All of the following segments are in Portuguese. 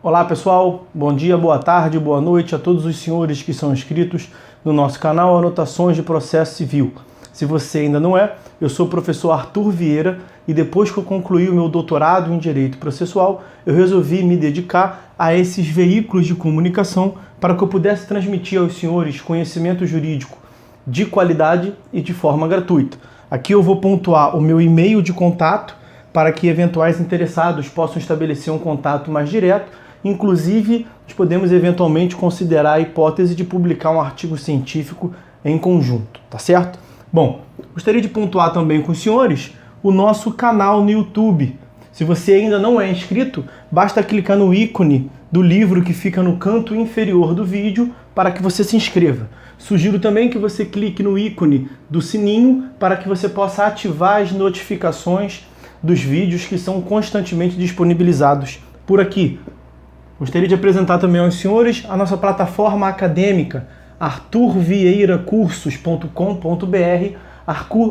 Olá pessoal, bom dia, boa tarde, boa noite a todos os senhores que são inscritos no nosso canal Anotações de Processo Civil. Se você ainda não é, eu sou o professor Arthur Vieira e depois que eu concluí o meu doutorado em Direito Processual, eu resolvi me dedicar a esses veículos de comunicação para que eu pudesse transmitir aos senhores conhecimento jurídico de qualidade e de forma gratuita. Aqui eu vou pontuar o meu e-mail de contato para que eventuais interessados possam estabelecer um contato mais direto. Inclusive, nós podemos eventualmente considerar a hipótese de publicar um artigo científico em conjunto, tá certo? Bom, gostaria de pontuar também com os senhores o nosso canal no YouTube. Se você ainda não é inscrito, basta clicar no ícone do livro que fica no canto inferior do vídeo para que você se inscreva. Sugiro também que você clique no ícone do sininho para que você possa ativar as notificações dos vídeos que são constantemente disponibilizados por aqui. Gostaria de apresentar também aos senhores a nossa plataforma acadêmica arturvieiracursos.com.br,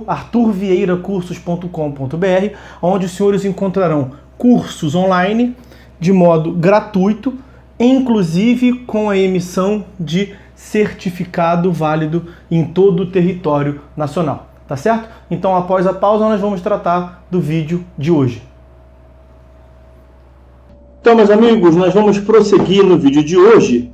arturvieiracursos.com.br, onde os senhores encontrarão cursos online de modo gratuito, inclusive com a emissão de certificado válido em todo o território nacional, tá certo? Então, após a pausa, nós vamos tratar do vídeo de hoje. Então, meus amigos, nós vamos prosseguir no vídeo de hoje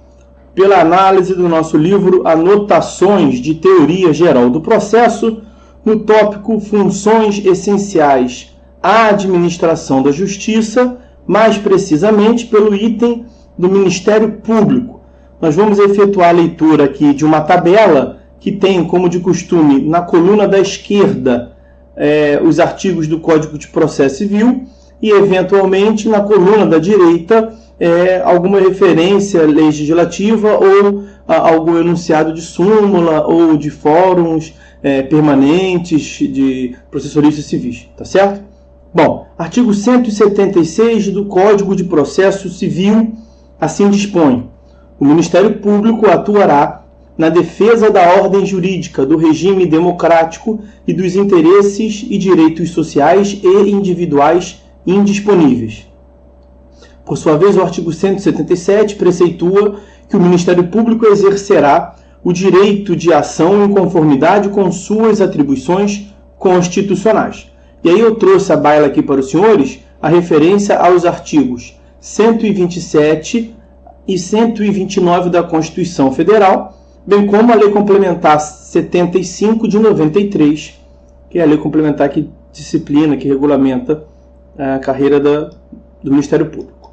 pela análise do nosso livro Anotações de Teoria Geral do Processo, no tópico Funções Essenciais à Administração da Justiça, mais precisamente pelo item do Ministério Público. Nós vamos efetuar a leitura aqui de uma tabela que tem, como de costume, na coluna da esquerda, os artigos do Código de Processo Civil, e, eventualmente, na coluna da direita, alguma referência legislativa ou algum enunciado de súmula ou de fóruns permanentes de processualistas civis, tá certo? Bom, artigo 176 do Código de Processo Civil assim dispõe: o Ministério Público atuará na defesa da ordem jurídica, do regime democrático e dos interesses e direitos sociais e individuais indisponíveis. Por sua vez, o artigo 177 preceitua que o Ministério Público exercerá o direito de ação em conformidade com suas atribuições constitucionais. E aí eu trouxe a baila aqui para os senhores a referência aos artigos 127 e 129 da Constituição Federal, bem como a Lei Complementar 75 de 93, que é a lei complementar que disciplina, que regulamenta a carreira do Ministério Público,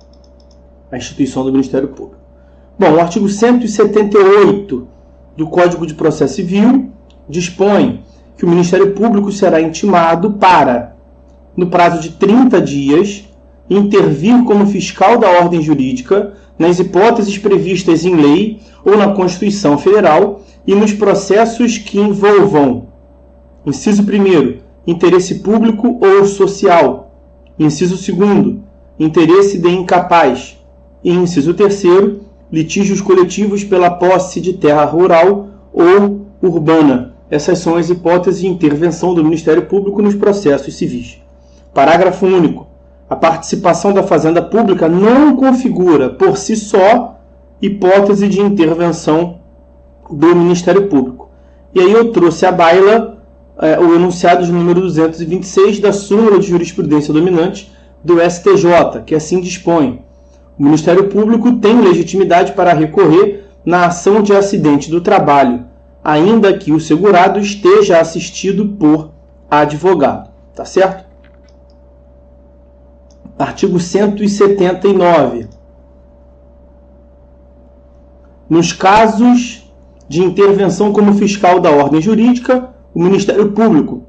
a instituição do Ministério Público. Bom, o artigo 178 do Código de Processo Civil dispõe que o Ministério Público será intimado para, no prazo de 30 dias, intervir como fiscal da ordem jurídica nas hipóteses previstas em lei ou na Constituição Federal e nos processos que envolvam, inciso 1º, interesse público ou social, inciso 2º, interesse de incapaz, e inciso 3º, litígios coletivos pela posse de terra rural ou urbana. Essas são as hipóteses de intervenção do Ministério Público nos processos civis. Parágrafo único. A participação da Fazenda Pública não configura, por si só, hipótese de intervenção do Ministério Público. E aí eu trouxe à baila o enunciado de número 226 da súmula de jurisprudência dominante do STJ, que assim dispõe: o Ministério Público tem legitimidade para recorrer na ação de acidente do trabalho, ainda que o segurado esteja assistido por advogado. Tá certo? Artigo 179. Nos casos de intervenção como fiscal da ordem jurídica, o Ministério Público,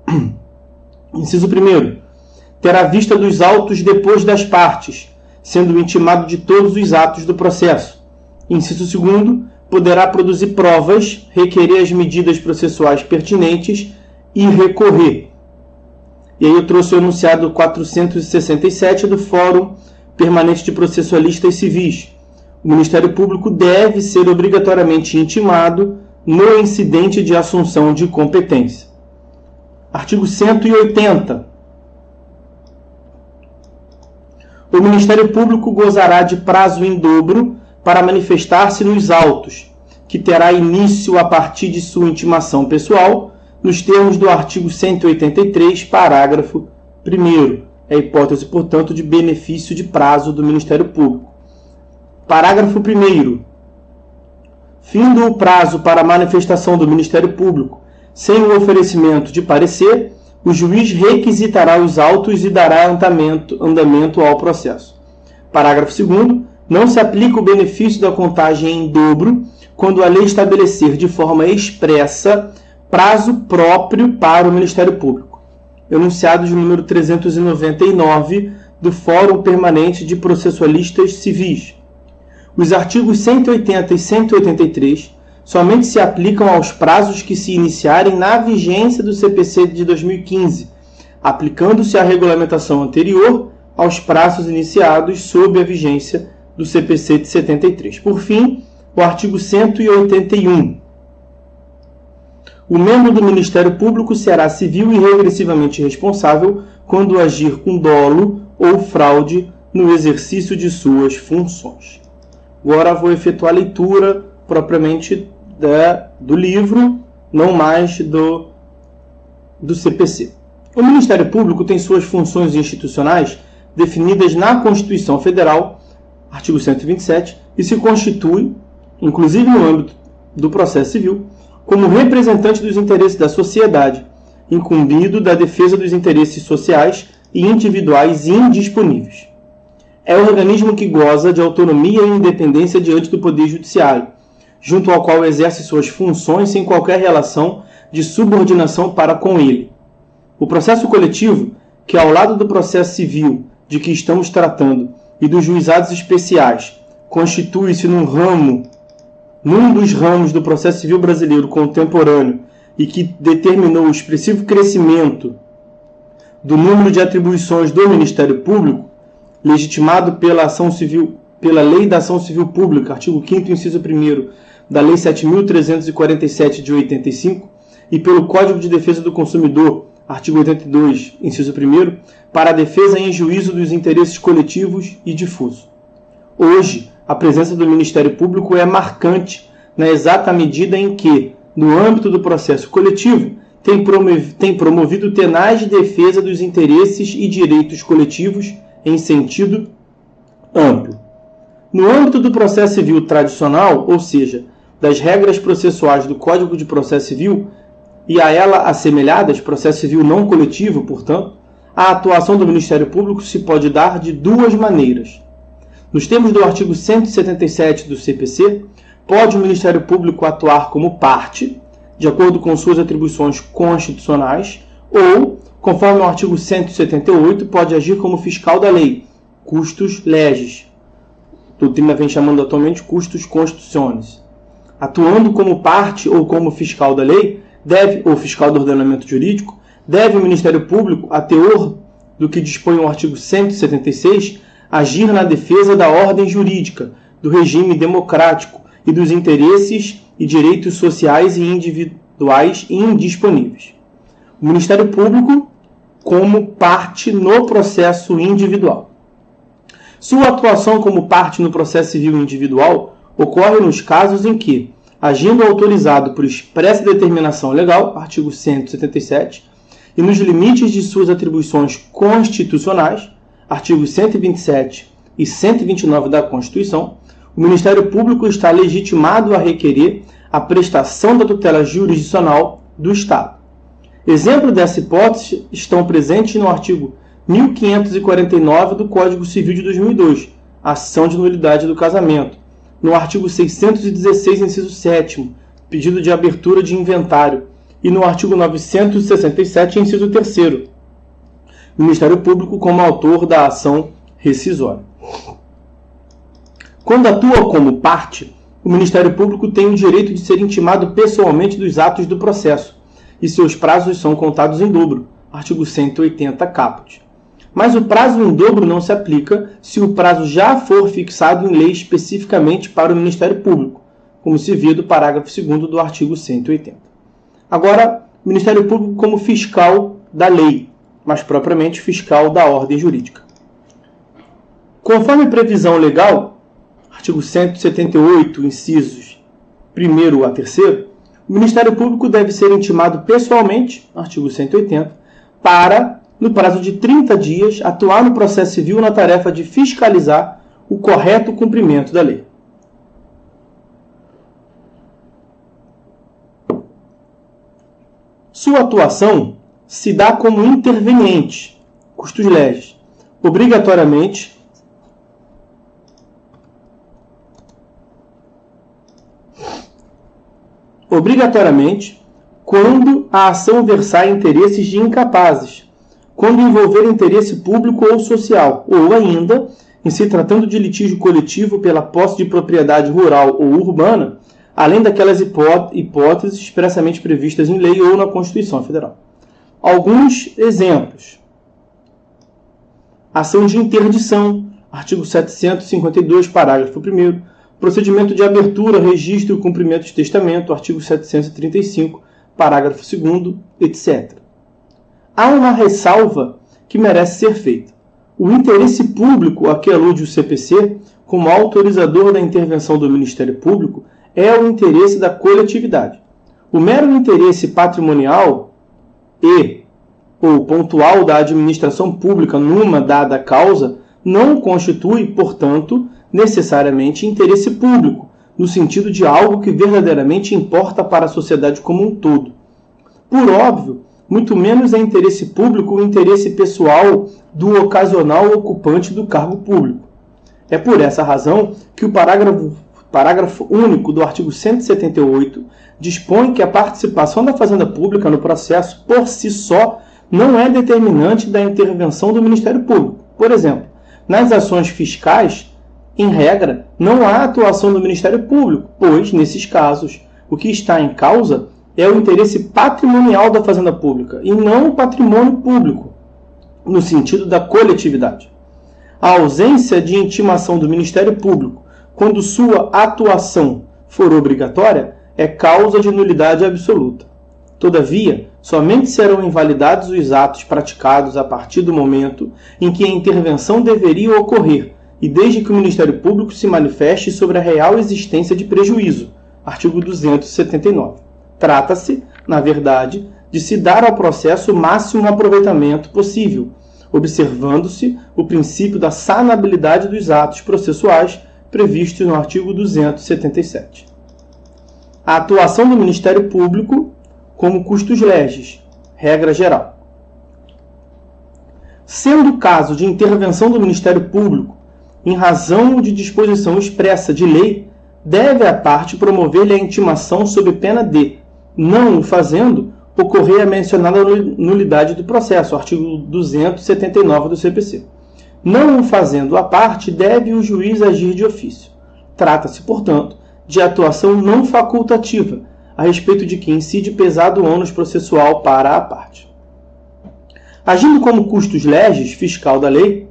inciso 1º, terá vista dos autos depois das partes, sendo intimado de todos os atos do processo. Inciso 2º, poderá produzir provas, requerer as medidas processuais pertinentes e recorrer. E aí eu trouxe o enunciado 467 do Fórum Permanente de Processualistas Civis. O Ministério Público deve ser obrigatoriamente intimado no incidente de assunção de competência. Artigo 180. O Ministério Público gozará de prazo em dobro para manifestar-se nos autos, que terá início a partir de sua intimação pessoal, nos termos do artigo 183, parágrafo 1º. É a hipótese, portanto, de benefício de prazo do Ministério Público. Parágrafo 1º. Findo o prazo para a manifestação do Ministério Público, sem o oferecimento de parecer, o juiz requisitará os autos e dará andamento ao processo. Parágrafo 2º. Não se aplica o benefício da contagem em dobro quando a lei estabelecer de forma expressa prazo próprio para o Ministério Público. Enunciado de número 399 do Fórum Permanente de Processualistas Civis. Os artigos 180 e 183 somente se aplicam aos prazos que se iniciarem na vigência do CPC de 2015, aplicando-se a regulamentação anterior aos prazos iniciados sob a vigência do CPC de 73. Por fim, o artigo 181. O membro do Ministério Público será civil e regressivamente responsável quando agir com dolo ou fraude no exercício de suas funções. Agora vou efetuar a leitura propriamente do livro, não mais do CPC. O Ministério Público tem suas funções institucionais definidas na Constituição Federal, artigo 127, e se constitui, inclusive no âmbito do processo civil, como representante dos interesses da sociedade, incumbido da defesa dos interesses sociais e individuais indisponíveis. É o organismo que goza de autonomia e independência diante do Poder Judiciário, junto ao qual exerce suas funções sem qualquer relação de subordinação para com ele. O processo coletivo, que ao lado do processo civil de que estamos tratando e dos juizados especiais, constitui-se num dos ramos do processo civil brasileiro contemporâneo e que determinou o expressivo crescimento do número de atribuições do Ministério Público, legitimado pela Lei da Ação Civil Pública, artigo 5º, inciso 1º, da Lei 7.347 de 85, e pelo Código de Defesa do Consumidor, artigo 82, inciso 1º, para a defesa em juízo dos interesses coletivos e difusos. Hoje, a presença do Ministério Público é marcante na exata medida em que, no âmbito do processo coletivo, tem promovido tenaz defesa dos interesses e direitos coletivos em sentido amplo. No âmbito do processo civil tradicional, ou seja, das regras processuais do Código de Processo Civil e a ela assemelhadas, processo civil não coletivo, portanto, a atuação do Ministério Público se pode dar de duas maneiras. Nos termos do artigo 177 do CPC, pode o Ministério Público atuar como parte, de acordo com suas atribuições constitucionais, ou, conforme o artigo 178, pode agir como fiscal da lei, custos legis. A doutrina vem chamando atualmente custos constituciones. Atuando como parte ou como fiscal da lei, ou fiscal do ordenamento jurídico, deve o Ministério Público, a teor do que dispõe o artigo 176, agir na defesa da ordem jurídica, do regime democrático e dos interesses e direitos sociais e individuais indisponíveis. O Ministério Público como parte no processo individual. Sua atuação como parte no processo civil individual ocorre nos casos em que, agindo autorizado por expressa determinação legal, artigo 177, e nos limites de suas atribuições constitucionais, artigos 127 e 129 da Constituição, o Ministério Público está legitimado a requerer a prestação da tutela jurisdicional do Estado. Exemplo dessa hipótese estão presentes no artigo 1549 do Código Civil de 2002, ação de nulidade do casamento, no artigo 616, inciso 7º, pedido de abertura de inventário, e no artigo 967, inciso 3º, Ministério Público como autor da ação rescisória. Quando atua como parte, o Ministério Público tem o direito de ser intimado pessoalmente dos atos do processo, e seus prazos são contados em dobro, artigo 180 caput. Mas o prazo em dobro não se aplica se o prazo já for fixado em lei especificamente para o Ministério Público, como se vê do parágrafo 2º do artigo 180. Agora, o Ministério Público como fiscal da lei, mas propriamente fiscal da ordem jurídica. Conforme previsão legal, artigo 178, incisos 1º a 3º, o Ministério Público deve ser intimado pessoalmente, artigo 180, para, no prazo de 30 dias, atuar no processo civil na tarefa de fiscalizar o correto cumprimento da lei. Sua atuação se dá como interveniente, custos legis, obrigatoriamente quando a ação versar interesses de incapazes, quando envolver interesse público ou social, ou ainda, em se tratando de litígio coletivo pela posse de propriedade rural ou urbana, além daquelas hipóteses expressamente previstas em lei ou na Constituição Federal. Alguns exemplos. Ação de interdição, artigo 752, parágrafo 1º, procedimento de abertura, registro e cumprimento de testamento, artigo 735, parágrafo 2º, etc. Há uma ressalva que merece ser feita. O interesse público a que alude o CPC, como autorizador da intervenção do Ministério Público, é o interesse da coletividade. O mero interesse patrimonial ou pontual da administração pública numa dada causa não constitui, portanto, necessariamente interesse público, no sentido de algo que verdadeiramente importa para a sociedade como um todo. Por óbvio, muito menos é interesse público o interesse pessoal do ocasional ocupante do cargo público. É por essa razão que o parágrafo único do artigo 178 dispõe que a participação da Fazenda Pública no processo, por si só, não é determinante da intervenção do Ministério Público. Por exemplo, nas ações fiscais, em regra, não há atuação do Ministério Público, pois, nesses casos, o que está em causa é o interesse patrimonial da Fazenda Pública e não o patrimônio público, no sentido da coletividade. A ausência de intimação do Ministério Público, quando sua atuação for obrigatória, é causa de nulidade absoluta. Todavia, somente serão invalidados os atos praticados a partir do momento em que a intervenção deveria ocorrer e desde que o Ministério Público se manifeste sobre a real existência de prejuízo. Artigo 279. Trata-se, na verdade, de se dar ao processo o máximo aproveitamento possível, observando-se o princípio da sanabilidade dos atos processuais previsto no artigo 277. A atuação do Ministério Público como custos legis, regra geral. Sendo o caso de intervenção do Ministério Público, em razão de disposição expressa de lei, deve a parte promover-lhe a intimação sob pena de, não o fazendo, ocorrer a mencionada nulidade do processo, artigo 279 do CPC. Não o fazendo a parte, deve o juiz agir de ofício. Trata-se, portanto, de atuação não facultativa, a respeito de que incide pesado ônus processual para a parte. Agindo como custos legis, fiscal da lei,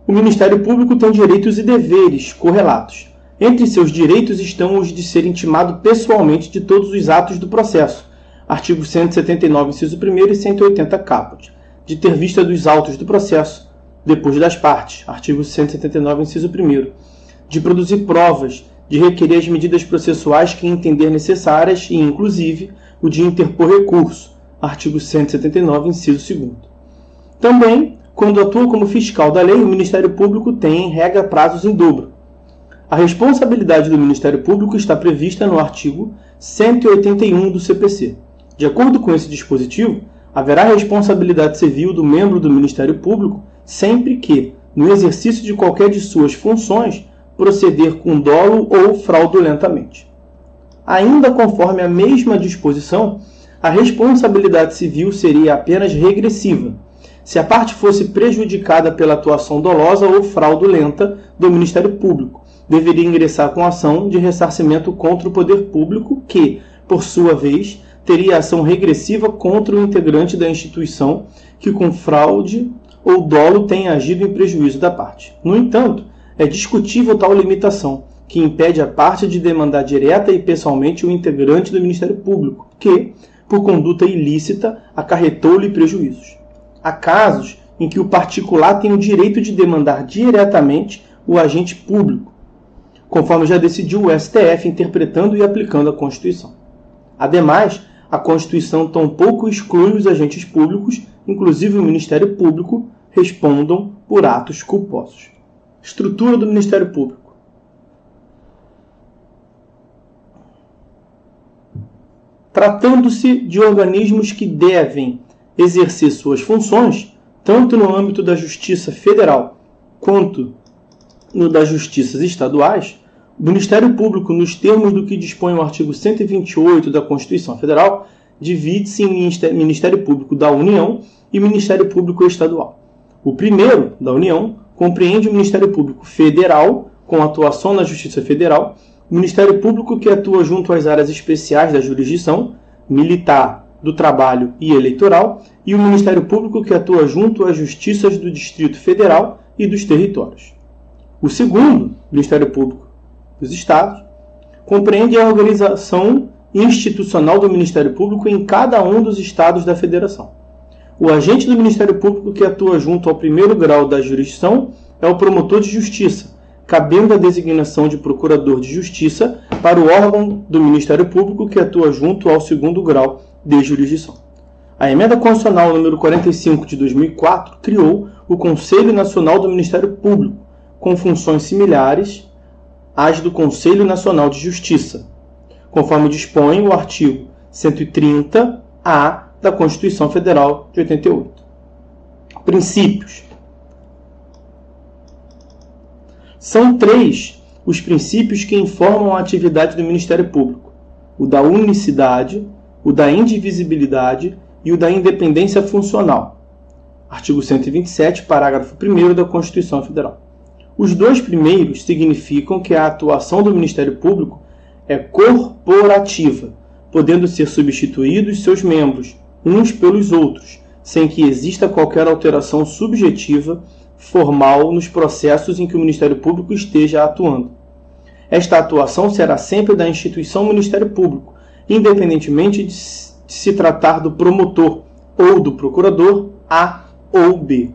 o Ministério Público tem direitos e deveres correlatos. Entre seus direitos estão os de ser intimado pessoalmente de todos os atos do processo, artigo 179, inciso 1º e 180 caput, de ter vista dos autos do processo, depois das partes, artigo 179, inciso 1º, de produzir provas, de requerer as medidas processuais que entender necessárias e, inclusive, o de interpor recurso, artigo 179, inciso 2º. Também, quando atua como fiscal da lei, o Ministério Público tem, em regra, prazos em dobro. A responsabilidade do Ministério Público está prevista no artigo 181 do CPC. De acordo com esse dispositivo, haverá responsabilidade civil do membro do Ministério Público sempre que, no exercício de qualquer de suas funções, proceder com dolo ou fraudulentamente. Ainda conforme a mesma disposição, a responsabilidade civil seria apenas regressiva, se a parte fosse prejudicada pela atuação dolosa ou fraudulenta do Ministério Público. Deveria ingressar com ação de ressarcimento contra o poder público que, por sua vez, teria ação regressiva contra o integrante da instituição que com fraude ou dolo tenha agido em prejuízo da parte. No entanto, é discutível tal limitação, que impede a parte de demandar direta e pessoalmente o integrante do Ministério Público, que, por conduta ilícita, acarretou-lhe prejuízos. Há casos em que o particular tem o direito de demandar diretamente o agente público, conforme já decidiu o STF interpretando e aplicando a Constituição. Ademais, a Constituição tampouco exclui os agentes públicos, inclusive o Ministério Público, respondam por atos culposos. Estrutura do Ministério Público. Tratando-se de organismos que devem exercer suas funções, tanto no âmbito da Justiça Federal quanto no das Justiças Estaduais, o Ministério Público, nos termos do que dispõe o artigo 128 da Constituição Federal, divide-se em Ministério Público da União e Ministério Público Estadual. O primeiro, da União, compreende o Ministério Público Federal, com atuação na Justiça Federal, o Ministério Público que atua junto às áreas especiais da jurisdição, militar, do trabalho e eleitoral, e o Ministério Público que atua junto às justiças do Distrito Federal e dos territórios. O segundo, Ministério Público dos Estados, compreende a organização institucional do Ministério Público em cada um dos estados da Federação. O agente do Ministério Público que atua junto ao primeiro grau da jurisdição é o promotor de justiça, cabendo a designação de procurador de justiça para o órgão do Ministério Público que atua junto ao segundo grau de jurisdição. A Emenda Constitucional número 45 de 2004 criou o Conselho Nacional do Ministério Público, com funções similares às do Conselho Nacional de Justiça, conforme dispõe o artigo 130-A da Constituição Federal de 88. Princípios. São 3 os princípios que informam a atividade do Ministério Público: o da unicidade, o da indivisibilidade e o da independência funcional. Artigo 127, parágrafo 1º da Constituição Federal. Os 2 primeiros significam que a atuação do Ministério Público é corporativa, podendo ser substituídos seus membros, uns pelos outros, sem que exista qualquer alteração subjetiva formal nos processos em que o Ministério Público esteja atuando. Esta atuação será sempre da instituição Ministério Público, independentemente de se tratar do promotor ou do procurador A ou B.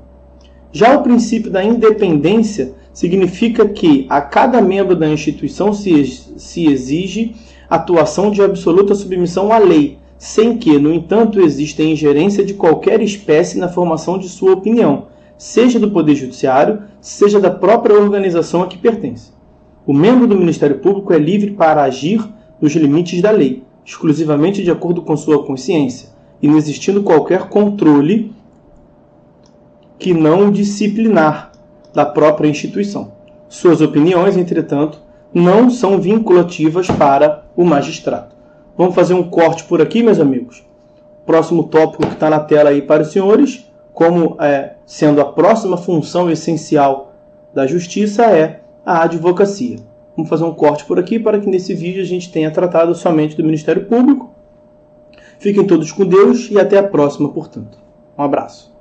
Já o princípio da independência significa que a cada membro da instituição se exige atuação de absoluta submissão à lei, sem que, no entanto, exista ingerência de qualquer espécie na formação de sua opinião, seja do Poder Judiciário, seja da própria organização a que pertence. O membro do Ministério Público é livre para agir nos limites da lei, exclusivamente de acordo com sua consciência, e não existindo qualquer controle que não disciplinar da própria instituição. Suas opiniões, entretanto, não são vinculativas para o magistrado. Vamos fazer um corte por aqui, meus amigos. Próximo tópico que está na tela aí para os senhores, como sendo a próxima função essencial da justiça, é a advocacia. Vamos fazer um corte por aqui para que nesse vídeo a gente tenha tratado somente do Ministério Público. Fiquem todos com Deus e até a próxima, portanto. Um abraço.